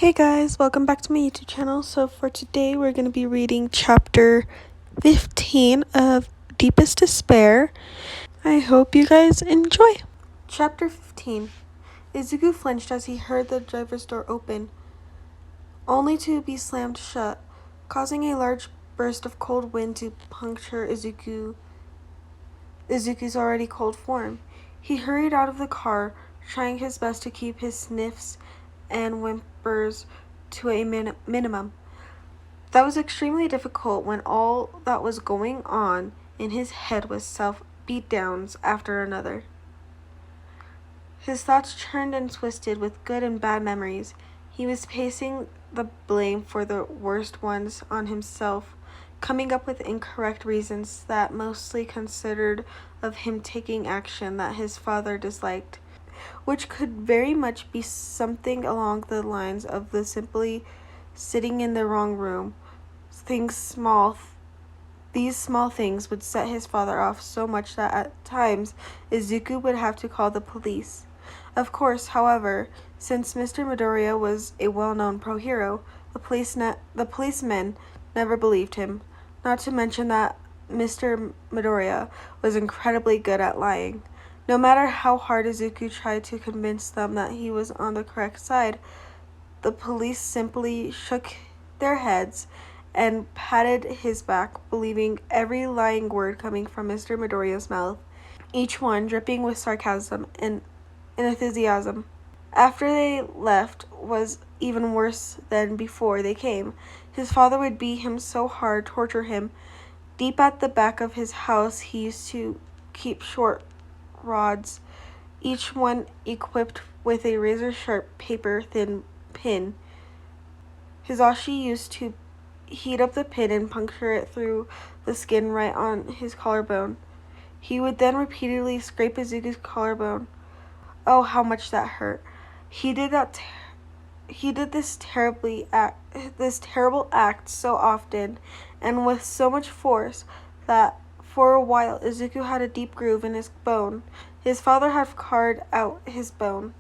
Hey guys, welcome back to my YouTube channel. So for today we're going to be reading chapter 15 of Deepest Despair. I hope you guys enjoy. Chapter 15. Izuku flinched as he heard the driver's door open, only to be slammed shut, causing a large burst of cold wind to puncture Izuku's already cold form. He hurried out of the car, trying his best to keep his sniffs and whimpers to a minimum. That was extremely difficult when all that was going on in his head was self-beatdowns after another. His thoughts churned and twisted with good and bad memories. He was placing the blame for the worst ones on himself, coming up with incorrect reasons that mostly considered of him taking action that his father disliked, which could very much be something along the lines of the simply sitting in the wrong room. These small things would set his father off so much that at times Izuku would have to call the police. Of course, however, since Mr. Midoriya was a well-known pro-hero, the policemen never believed him, not to mention that Mr. Midoriya was incredibly good at lying. No matter how hard Izuku tried to convince them that he was on the correct side, the police simply shook their heads and patted his back, believing every lying word coming from Mr. Midoriya's mouth, each one dripping with sarcasm and enthusiasm. After they left was even worse than before they came. His father would beat him so hard, torture him. Deep at the back of his house, he used to keep short rods, each one equipped with a razor-sharp paper-thin pin. Hisashi used to heat up the pin and puncture it through the skin right on his collarbone. He would then repeatedly scrape Izuku's collarbone. Oh, how much that hurt. He did this terrible act so often and with so much force that for a while Izuku had a deep groove in his bone. His father had carved out his bone.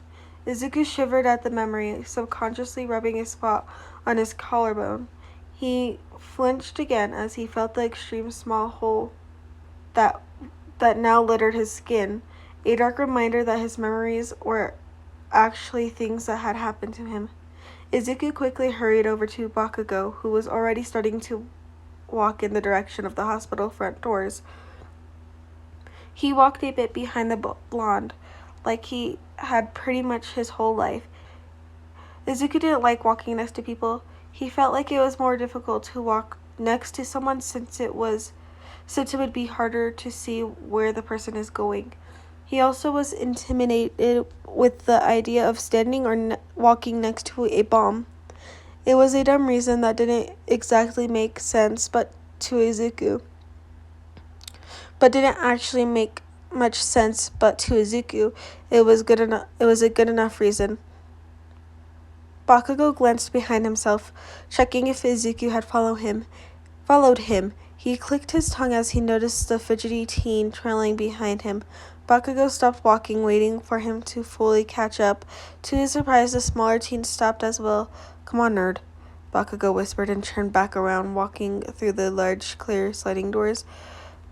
Izuku shivered at the memory, subconsciously rubbing a spot on his collarbone. He flinched again as he felt the extreme small hole that now littered his skin, a dark reminder that his memories were actually things that had happened to him. Izuku quickly hurried over to Bakugo, who was already starting to walk in the direction of the hospital front doors. He walked a bit behind the blonde, like he had pretty much his whole life. Izuku didn't like walking next to people. He felt like it was more difficult to walk next to someone since it would be harder to see where the person is going. He also was intimidated with the idea of standing or walking next to a bomb. It was a dumb reason that didn't exactly make sense to Izuku. But didn't actually make much sense, but to Izuku, it was a good enough reason. Bakugo glanced behind himself, checking if Izuku had followed him. He clicked his tongue as he noticed the fidgety teen trailing behind him. Bakugo stopped walking, waiting for him to fully catch up. To his surprise, the smaller teen stopped as well. Come on, nerd, Bakugo whispered and turned back around, walking through the large, clear sliding doors.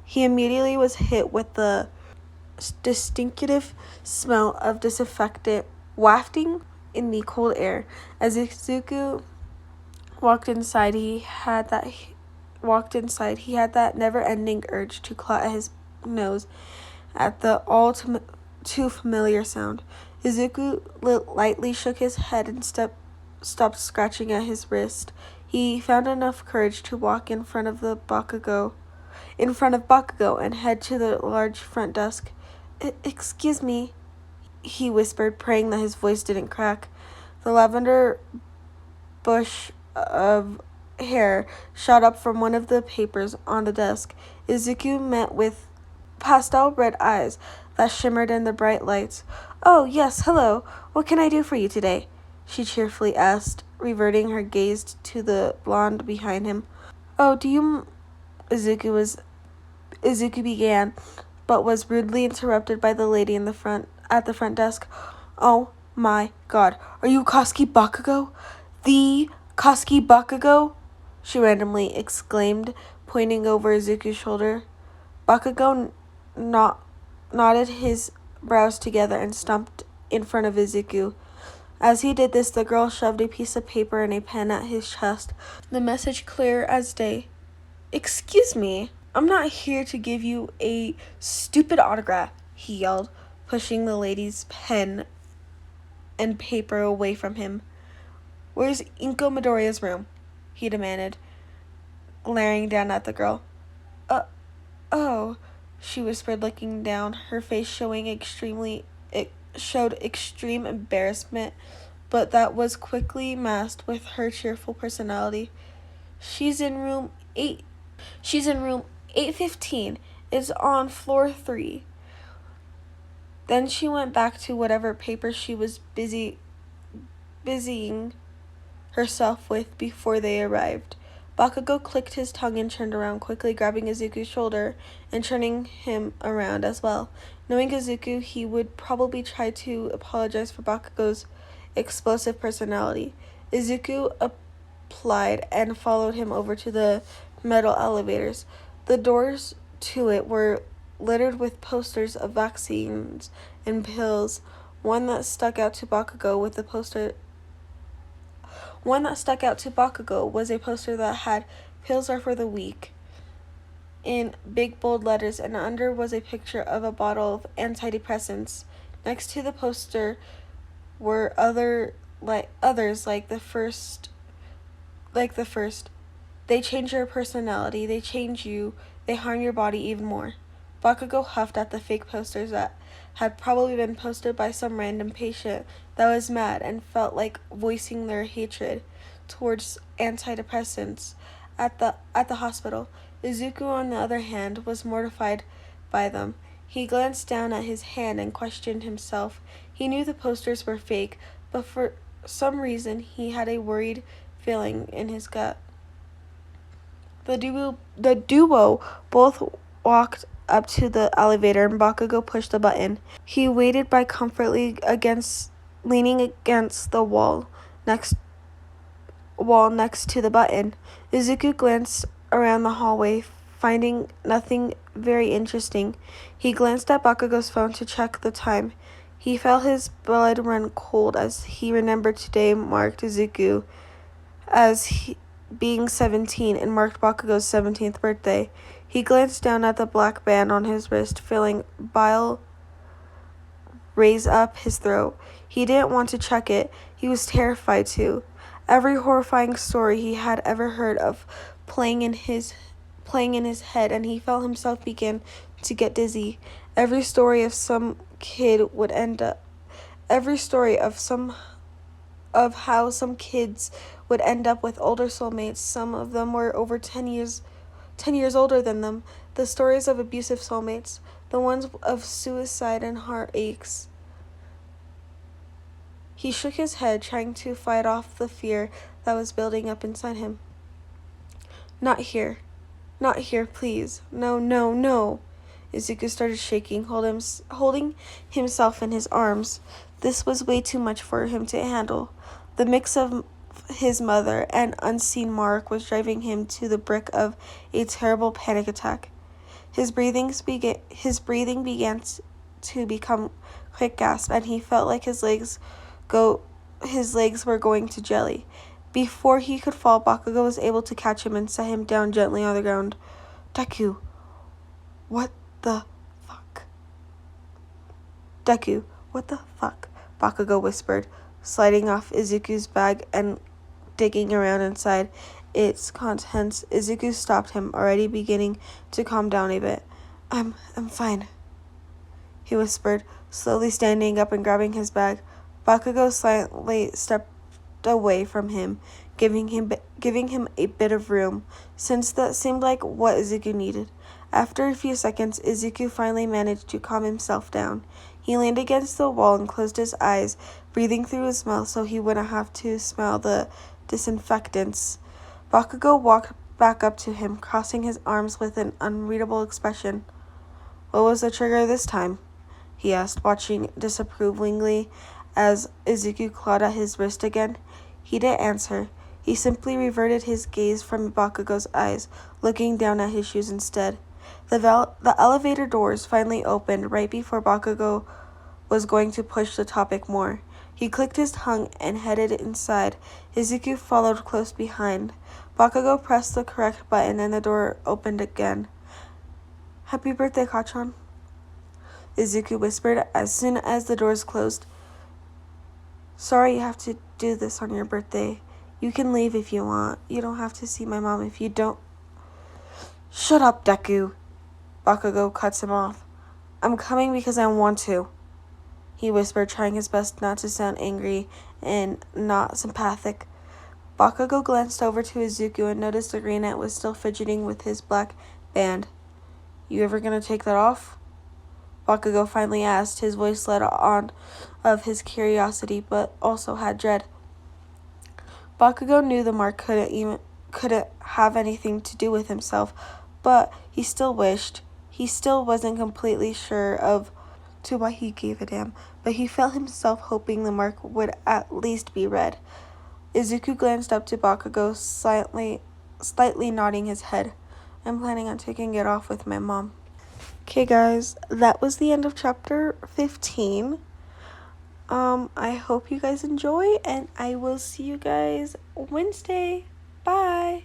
He immediately was hit with the distinctive smell of disinfectant wafting in the cold air. As Izuku walked inside, he had that never-ending urge to claw at his nose at the all-too familiar sound. Izuku lightly shook his head and stopped scratching at his wrist. He found enough courage to walk in front of Bakugo and head to the large front desk. Excuse me, he whispered, praying that his voice didn't crack. The lavender bush of hair shot up from one of the papers on the desk. Izuku met with pastel red eyes that shimmered in the bright lights. Oh, yes, hello. What can I do for you today? She cheerfully asked, reverting her gaze to the blonde behind him. Oh, do you... Izuku began, but was rudely interrupted by the lady at the front desk. Oh my god, are you Koski Bakugo? The Koski Bakugo? She randomly exclaimed, pointing over Izuku's shoulder. Bakugo nodded his brows together and stomped in front of Izuku. As he did this, the girl shoved a piece of paper and a pen at his chest, the message clear as day. "Excuse me, I'm not here to give you a stupid autograph," he yelled, pushing the lady's pen and paper away from him. "Where's Inko Midoriya's room?" he demanded, glaring down at the girl. Oh, she whispered, looking down. Her face showed extreme embarrassment, but that was quickly masked with her cheerful personality. She's in room 815. It's on floor 3. Then she went back to whatever paper she was busying herself with before they arrived. Bakugo clicked his tongue and turned around, quickly grabbing Izuku's shoulder and turning him around as well. Knowing Izuku, he would probably try to apologize for Bakugo's explosive personality. Izuku applied and followed him over to the metal elevators. The doors to it were littered with posters of vaccines and pills. One that stuck out to Bakugo was a poster that had "Pills are for the weak" in big bold letters, and under was a picture of a bottle of antidepressants. Next to the poster were others like the first. They change your personality, they change you, they harm your body even more. Bakugo huffed at the fake posters that had probably been posted by some random patient that was mad and felt like voicing their hatred towards antidepressants at the hospital. Izuku, on the other hand, was mortified by them. He glanced down at his hand and questioned himself. He knew the posters were fake, but for some reason he had a worried feeling in his gut. The duo both walked up to the elevator and Bakugo pushed the button. He waited by comfortably leaning against the wall next to the button. Izuku glanced around the hallway, finding nothing very interesting. He glanced at Bakugo's phone to check the time. He felt his blood run cold as he remembered today marked Izuku being 17 and marked Bakugo's 17th birthday. He glanced down at the black band on his wrist, feeling bile raise up his throat. He didn't want to check it. He was terrified to. Every horrifying story he had ever heard of playing in his head, and he felt himself begin to get dizzy. Every story of how some kids would end up with older soulmates. Some of them were over 10 years older than them. The stories of abusive soulmates, the ones of suicide and heartaches. He shook his head, trying to fight off the fear that was building up inside him. Not here, please. No, no, no. Izuku started shaking, holding himself in his arms. This was way too much for him to handle. The mix of his mother and unseen mark was driving him to the brink of a terrible panic attack. His breathing began to become quick gasp, and he felt like his legs were going to jelly. Before he could fall, Bakugo was able to catch him and set him down gently on the ground. Deku, what the fuck? Deku, what the fuck? Bakugo whispered, sliding off Izuku's bag and digging around inside its contents. Izuku stopped him, already beginning to calm down a bit. I'm fine, he whispered, slowly standing up and grabbing his bag. Bakugo silently stepped away from him, giving him a bit of room, since that seemed like what Izuku needed. After a few seconds, Izuku finally managed to calm himself down. He leaned against the wall and closed his eyes, breathing through his mouth so he wouldn't have to smell the disinfectants. Bakugo walked back up to him, crossing his arms with an unreadable expression. What was the trigger this time? He asked, watching disapprovingly as Izuku clawed at his wrist again. He didn't answer. He simply reverted his gaze from Bakugo's eyes, looking down at his shoes instead. The elevator doors finally opened right before Bakugo was going to push the topic more. He clicked his tongue and headed inside. Izuku followed close behind. Bakugo pressed the correct button and the door opened again. "Happy birthday, Kachan," Izuku whispered as soon as the doors closed. "Sorry you have to do this on your birthday. You can leave if you want. You don't have to see my mom if you don't." "Shut up, Deku," Bakugo cuts him off. "I'm coming because I want to," he whispered, trying his best not to sound angry and not sympathetic. Bakugo glanced over to Izuku and noticed the green ant was still fidgeting with his black band. "You ever gonna take that off?" Bakugo finally asked, his voice let on of his curiosity but also had dread. Bakugo knew the mark couldn't have anything to do with himself, but he still wished. He still wasn't completely sure of to why he gave a damn, but he felt himself hoping the mark would at least be red. Izuku glanced up to Bakugo, slightly nodding his head. "I'm planning on taking it off with my mom." Okay, guys, that was the end of chapter 15. I hope you guys enjoy, and I will see you guys Wednesday. Bye.